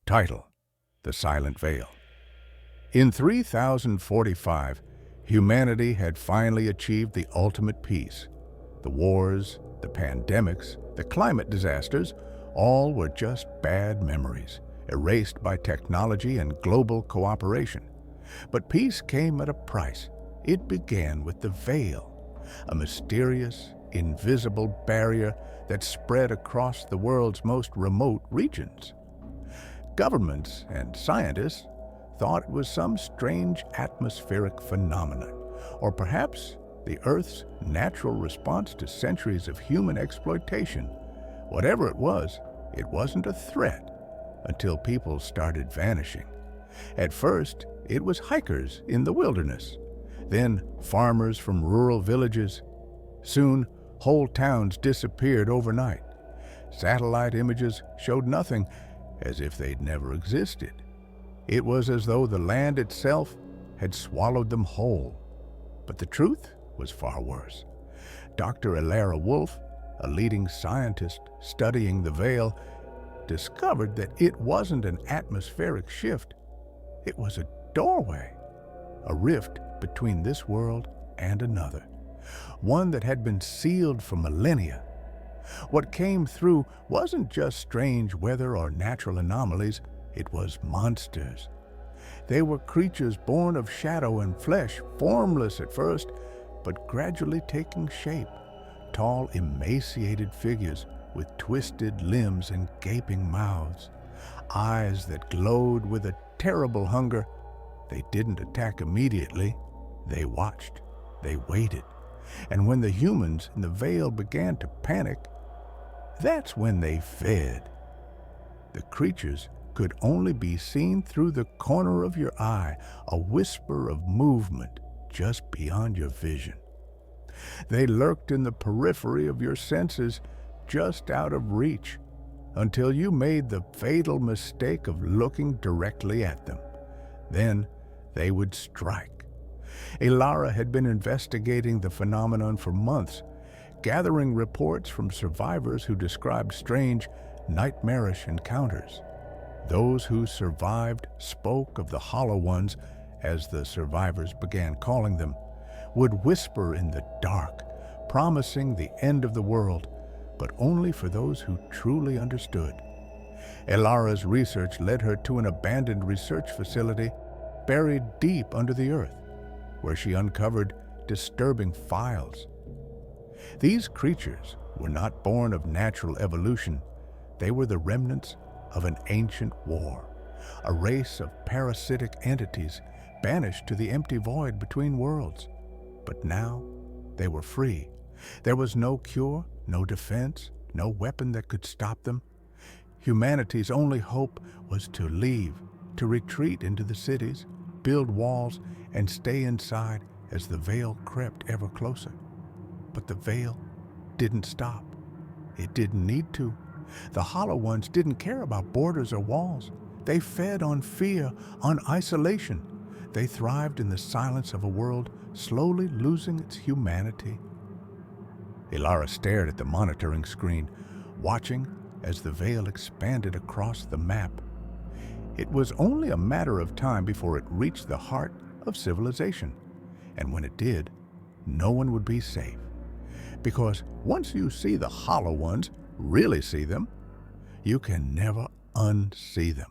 Title: The Silent Veil. In 3045, humanity had finally achieved the ultimate peace. The wars, the pandemics, the climate disasters, all were just bad memories, erased by technology and global cooperation. But peace came at a price. It began with the veil, a mysterious, invisible barrier that spread across the world's most remote regions. Governments and scientists thought it was some strange atmospheric phenomenon, or perhaps the Earth's natural response to centuries of human exploitation. Whatever it wasn't a threat until people started vanishing. At first, it was hikers in the wilderness, then farmers from rural villages. Soon, whole towns disappeared overnight. Satellite images showed nothing, as if they'd never existed. It was as though the land itself had swallowed them whole. But the truth was far worse. Dr. Elara Wolfe, a leading scientist studying the veil, discovered that it wasn't an atmospheric shift. It was a doorway, a rift between this world and another, one that had been sealed for millennia. What came through wasn't just strange weather or natural anomalies, it was monsters. They were creatures born of shadow and flesh, formless at first, but gradually taking shape. Tall, emaciated figures with twisted limbs and gaping mouths, eyes that glowed with a terrible hunger. They didn't attack immediately. They watched. They waited. And when the humans in the veil began to panic, that's when they fed. The creatures could only be seen through the corner of your eye, a whisper of movement just beyond your vision. They lurked in the periphery of your senses, just out of reach, until you made the fatal mistake of looking directly at them. Then they would strike. Elara had been investigating the phenomenon for months, gathering reports from survivors who described strange, nightmarish encounters. Those who survived spoke of the Hollow Ones, as the survivors began calling them, would whisper in the dark, promising the end of the world, but only for those who truly understood. Elara's research led her to an abandoned research facility buried deep under the earth, where she uncovered disturbing files. These creatures were not born of natural evolution. They were the remnants of an ancient war, a race of parasitic entities banished to the empty void between worlds. But now they were free. There was no cure, no defense, no weapon that could stop them. Humanity's only hope was to leave, to retreat into the cities, build walls, and stay inside as the veil crept ever closer. But the veil didn't stop. It didn't need to. The Hollow Ones didn't care about borders or walls. They fed on fear, on isolation. They thrived in the silence of a world slowly losing its humanity. Elara stared at the monitoring screen, watching as the veil expanded across the map. It was only a matter of time before it reached the heart of civilization. And when it did, no one would be safe. Because once you see the Hollow Ones, really see them, you can never unsee them.